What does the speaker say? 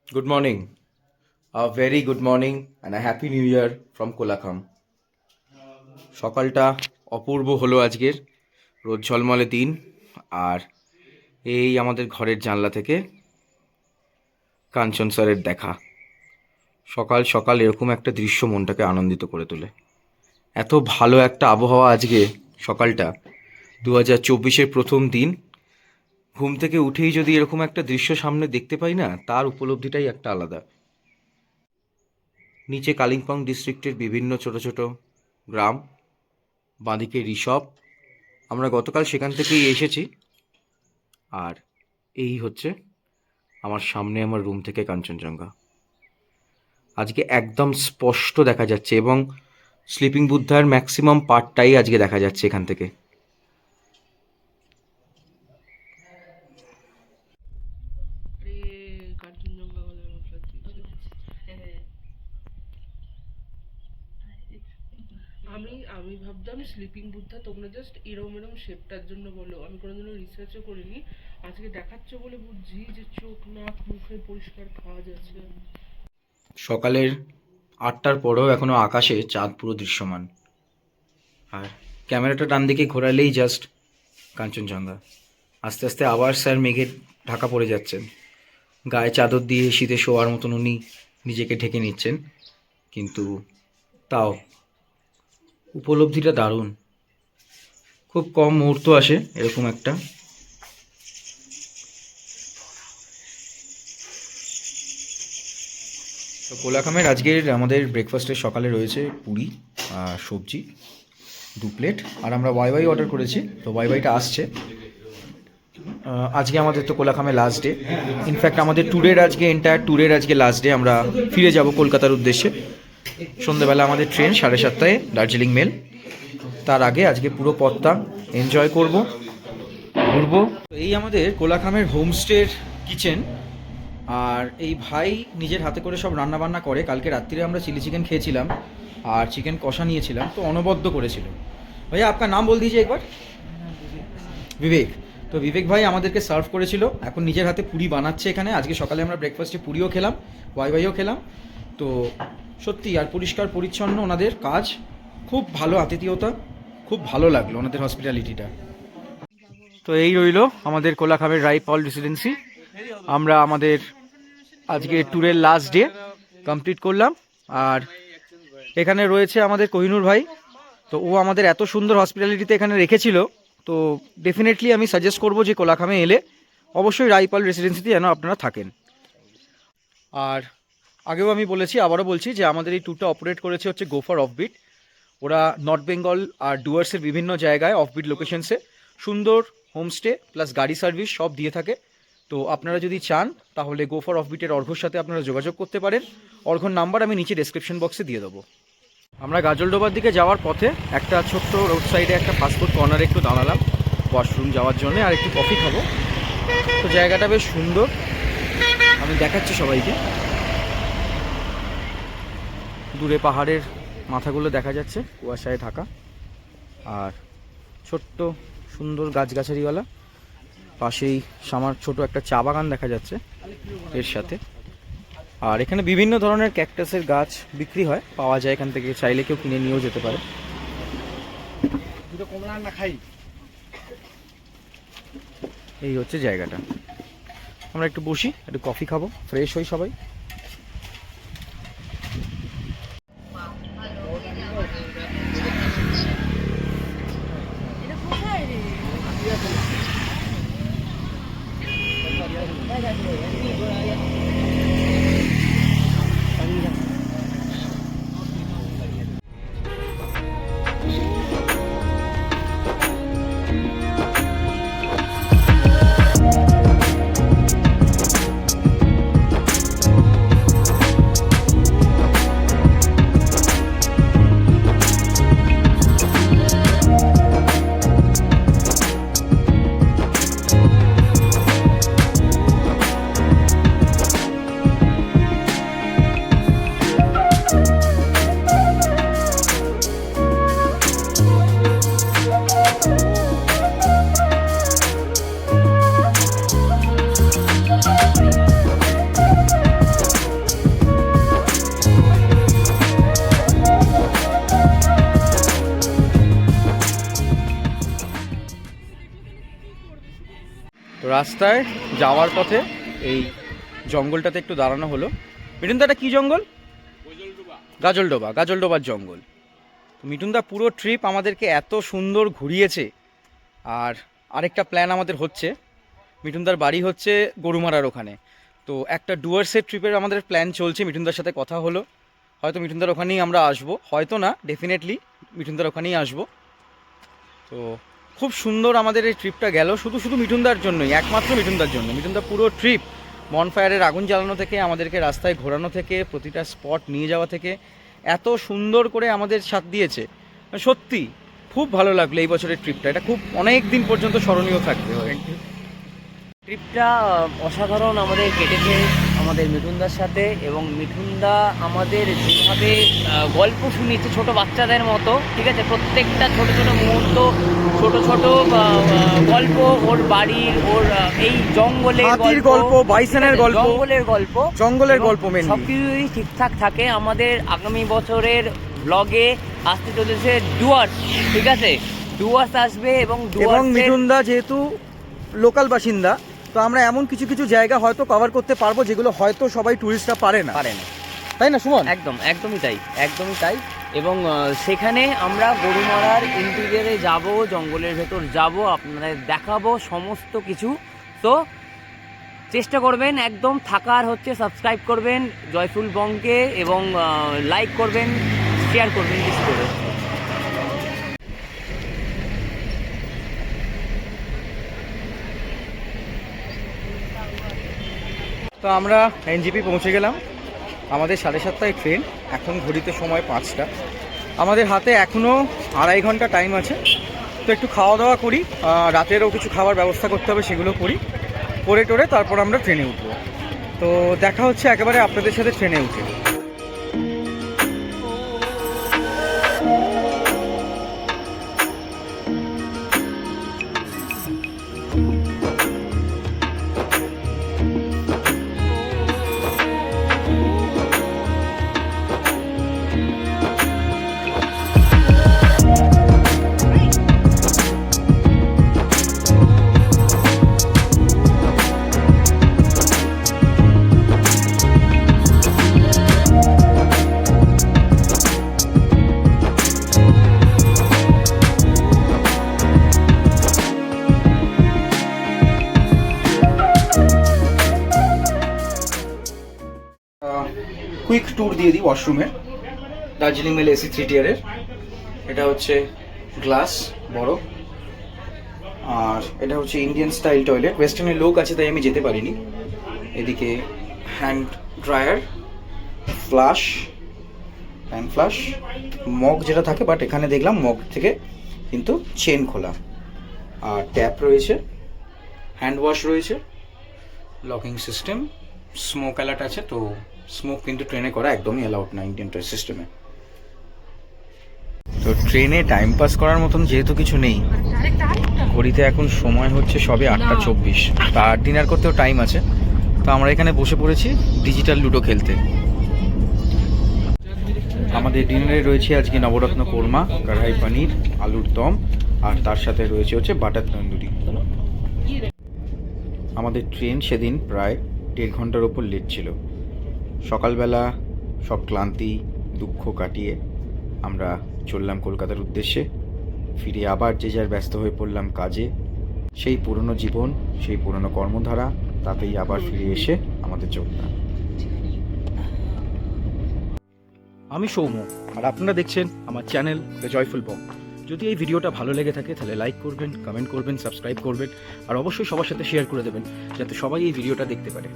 Good morning, a very good morning and a happy new year from Kolakham. সকালটা অপূর্ব হলো আজকের, রোদ ঝলমলে দিন। আর এই আমাদের ঘরের জানলা থেকে কাঞ্চন স্যারের দেখা। সকাল সকাল এরকম একটা দৃশ্য মনটাকে আনন্দিত করে তোলে। এত ভালো একটা আবহাওয়া আজকে সকালটা, 2024-এর প্রথম দিন। ঘুম থেকে উঠেই যদি এরকম একটা দৃশ্য সামনে দেখতে পাই না, তার উপলব্ধিটাই একটা আলাদা। নিচে কালিম্পং ডিস্ট্রিক্টের বিভিন্ন ছোট ছোট গ্রাম, বাঁদিকে ঋষভ। আমরা গতকাল সেখান থেকেই এসেছি। আর এই হচ্ছে আমার সামনে, আমার রুম থেকে কাঞ্চনজঙ্ঘা আজকে একদম স্পষ্ট দেখা যাচ্ছে, এবং স্লিপিং বুদ্ধার ম্যাক্সিমাম পার্টটাই আজকে দেখা যাচ্ছে এখান থেকে। আরে কাঞ্চনজঙ্ঘা বলার মতলব কি ছিল? আমি ভাবতাম স্লিপিং বুদ্ধা তোমরা জাস্ট এরম এরম শেপটার জন্য বলো, আমি কোনোদিনও রিসার্চও করিনি। আজকে দেখাচ্ছ বলে বুঝছি যে চোখ নাক মুখে পরিষ্কার খাওয়া যাচ্ছে। সকালের 8টার পরেও এখনো আকাশে চাঁদ পুরো দৃশ্যমান। আর ক্যামেরাটা ডান দিকে ঘোরালেই জাস্ট কাঞ্চনজঙ্ঘা। আস্তে আস্তে আবার স্যার মেঘে ঢাকা পড়ে যাচ্ছেন। গায়ে চাদর দিয়ে শীতে শোয়ার মতন উনি নিজেকে ঢেকে নিচ্ছেন, কিন্তু তাও উপলব্ধিটা দারুণ। খুব কম মুহূর্ত আসে এরকম একটা। তো কোলাখামের আজকের আমাদের ব্রেকফাস্টের সকালে রয়েছে পুরি আর সবজি 2 প্লেট। আর আমরা ওয়াই অর্ডার করেছি, তো ওয়াইটা আসছে। আজকে আমাদের তো কোলাখামে লাস্ট ডে। ইনফ্যাক্ট আমাদের এন্টায়ার ট্যুরের আজকে লাস্ট ডে। আমরা ফিরে যাব কলকাতার উদ্দেশ্যে। সন্ধ্যেবেলা আমাদের ট্রেন 7:30টায় দার্জিলিং মেল। তার আগে আজকে পুরো পথটা এনজয় করব, ঘুরবো। এই আমাদের কোলাখামের হোমস্টের কিচেন। আর এই ভাই নিজের হাতে করে সব রান্না বান্না করে। কালকে রাত্রিরে আমরা চিলি চিকেন খেয়েছিলাম আর চিকেন কষা নিয়েছিলাম, তো অনবদ্য করেছিল। ভাইয়া আপনার নাম বল দিয়েছে একবার। বিবেক। তো বিবেক ভাই আমাদেরকে সার্ভ করেছিল, এখন নিজের হাতে পুরি বানাচ্ছে এখানে। আজকে সকালে আমরা ব্রেকফাস্টে পুরিও খেলাম, ওয়াইও খেলাম। তো সত্যি আর পরিষ্কার পরিচ্ছন্ন ওনাদের কাজ, খুব ভালো আতিথেয়তা, খুব ভালো লাগলো ওনাদের হসপিটালিটিটা। তো এই রইল আমাদের কোলাখামের রাইপল রেসিডেন্সি। আমরা আমাদের আজকে ট্যুরের লাস্ট ডে কমপ্লিট করলাম। আর এখানে রয়েছে আমাদের কোহিনুর ভাই। তো ও আমাদের এত সুন্দর হসপিটালিটিতে এখানে রেখেছিল, তো ডেফিনেটলি আমি সাজেস্ট করবো যে কোলাখামে এলে অবশ্যই রাইপাল রেসিডেন্সিতে যেন আপনারা থাকেন। আর আগেও আমি বলেছি, আবারও বলছি যে আমাদের এই ট্যুরটা অপারেট করেছে হচ্ছে গোফার অফবিট। ওরা নর্থ বেঙ্গল আর ডুয়ার্সের বিভিন্ন জায়গায় অফবিট লোকেশনসে সুন্দর হোমস্টে প্লাস গাড়ি সার্ভিস সব দিয়ে থাকে। তো আপনারা যদি চান তাহলে গোফার অফবিটের অর্ঘর সাথে আপনারা যোগাযোগ করতে পারেন। অর্ঘর নাম্বার আমি নিচে ডেসক্রিপশন বক্সে দিয়ে দেবো। আমরা গাজলডোবার দিকে যাওয়ার পথে একটা ছোট্ট রোড সাইডে একটা ফাস্টফুড কর্নারে একটু দাঁড়ালাম ওয়াশরুম যাওয়ার জন্য আর একটু কফি খাবো। তো জায়গাটা বেশ সুন্দর, আমি দেখাচ্ছি সবাইকে। দূরে পাহাড়ের মাথাগুলো দেখা যাচ্ছে কুয়াশায় ঢাকা, আর ছোট্ট সুন্দর গাছগাছালিওয়ালা পাশেই আমার ছোট একটা চা বাগান দেখা যাচ্ছে এর সাথে। আর এখানে বিভিন্ন ধরনের ক্যাকটাসের গাছ বিক্রি হয়, পাওয়া যায় এখান থেকে, চাইলে কেউ কিনে নিয়েও যেতে পারে। এই হচ্ছে জায়গাটা। আমরা একটু বসি, একটু কফি খাবো, ফ্রেশ হই সবাই। রাস্তায় যাওয়ার পথে এই জঙ্গলটাতে একটু দাঁড়ানো হলো। মিঠুনদা, এটা কী জঙ্গল? গাজলডোবার জঙ্গল। মিঠুনদা পুরো ট্রিপ আমাদেরকে এত সুন্দর ঘুরিয়েছে। আর আরেকটা প্ল্যান আমাদের হচ্ছে, মিঠুনদার বাড়ি হচ্ছে গরুমারার ওখানে, তো একটা ডুয়ার্সের ট্রিপের আমাদের প্ল্যান চলছে। মিঠুনদার সাথে কথা হলো, হয়তো মিঠুনদার ওখানেই আমরা আসবো, হয়তো না, ডেফিনেটলি মিঠুনদার ওখানেই আসবো। তো খুব সুন্দর আমাদের এই ট্রিপটা গেল, শুধু মিঠুনদার জন্যই, একমাত্র মিঠুনদার জন্য। মিঠুনদা পুরো ট্রিপ বনফায়ারের আগুন জ্বালানো থেকে, আমাদেরকে রাস্তায় ঘোরানো থেকে, প্রতিটা স্পট নিয়ে যাওয়া থেকে এত সুন্দর করে আমাদের সাথ দিয়েছে। সত্যি খুব ভালো লাগলো এই বছরের ট্রিপটা। এটা খুব অনেক দিন পর্যন্ত স্মরণীয় থাকবে। ট্রিপটা অসাধারণ আমাদের কেটেছে আমাদের মিঠুনদার সাথে, এবং মিঠুনদা আমাদের যেভাবে গল্প শুনিয়েছে ছোট বাচ্চাদের মতো, ঠিক আছে, প্রত্যেকটা ছোট ছোট মুহূর্ত, ছোট ছোট গল্প, ওর বাড়ির, ওর এই জঙ্গলের গল্প, বাইসনের গল্প, জঙ্গলের গল্প সব কিছুই ঠিকঠাক থাকে। আমাদের আগামী বছরের ব্লগে আসতে চলেছে ডুয়ার্স, ঠিক আছে, ডুয়ার্স আসবে, এবং মিঠুনদা যেহেতু লোকাল বাসিন্দা, তো আমরা এমন কিছু কিছু জায়গা হয়তো কভার করতে পারবো যেগুলো হয়তো সবাই টুরিস্টরা পারে না, তাই না সুমন? একদমই তাই। এবং সেখানে আমরা গরুমারার ইন্টিরিয়ারে যাব, জঙ্গলের ভেতর যাব, আপনাদের দেখাবো সমস্ত কিছু। তো চেষ্টা করবেন একদম থাকার, হচ্ছে সাবস্ক্রাইব করবেন জয়ফুল বংকে, এবং লাইক করবেন, শেয়ার করবেন বেশি করে। তো আমরা এনজিপি পৌঁছে গেলাম। আমাদের 7:30টায় ট্রেন, এখন ঘড়িতে সময় 5টা। আমাদের হাতে এখনও 2.5 ঘন্টা টাইম আছে। তো একটু খাওয়া দাওয়া করি, রাতেরও কিছু খাবার ব্যবস্থা করতে হবে, সেগুলো করে টোরে তারপর আমরা ট্রেনে উঠবো। তো দেখা হচ্ছে একেবারে আপনাদের সাথে ট্রেনে উঠে। কুইক ট্যুর দিয়ে দিই ওয়াশরুমের। দার্জিলিং মেল এসি 3 টিয়ারের, এটা হচ্ছে গ্লাস বড়, আর এটা হচ্ছে ইন্ডিয়ান স্টাইল টয়লেট। ওয়েস্টার্নের লোক আছে তাই আমি যেতে পারিনি। এদিকে hand dryer, hand flush, mug যেটা থাকে, বাট এখানে দেখলাম মগ থেকে কিন্তু চেন খোলা, আর ট্যাপ রয়েছে, হ্যান্ড ওয়াশ রয়েছে, লকিং সিস্টেম, স্মোক অ্যালার্ট আছে। তো স্মোক কিন্তু ট্রেনে করা একদমই অ্যালাউড না ইন্ডিয়ান ট্রেন সিস্টেমে। তো ট্রেনে টাইম পাস করার মতন যেহেতু কিছু নেই, ঘড়িতে এখন সময় হচ্ছে সবে 8:24, তার ডিনার করতেও টাইম আছে। তো আমরা এখানে বসে পড়েছি ডিজিটাল লুডো খেলতে। আমাদের ডিনারে রয়েছে আজকে নবরত্ন কোরমা, কড়াই পনির, আলুর দম, আর তার সাথে রয়েছে হচ্ছে বাটার তন্দুরি। আমাদের ট্রেন সেদিন প্রায় 1.5 ঘন্টার ওপর লেট ছিল। সকালবেলা সব ক্লান্তি দুঃখ কাটিয়ে আমরা চললাম কলকাতার উদ্দেশ্যে। ফিরে আবার যে যার ব্যস্ত হয়ে পড়লাম কাজে। সেই পুরনো জীবন, সেই পুরনো কর্মধারা, তাতেই আবার ফিরে এসে আমাদের যোগদান। আমি সৌম্য, আর আপনারা দেখছেন আমার চ্যানেল দ্য জয়ফুল বং। যদি এই ভিডিওটা ভালো লেগে থাকে তাহলে লাইক করবেন, কমেন্ট করবেন, সাবস্ক্রাইব করবেন, আর অবশ্যই সবার সাথে শেয়ার করে দেবেন যাতে সবাই এই ভিডিওটা দেখতে পারে।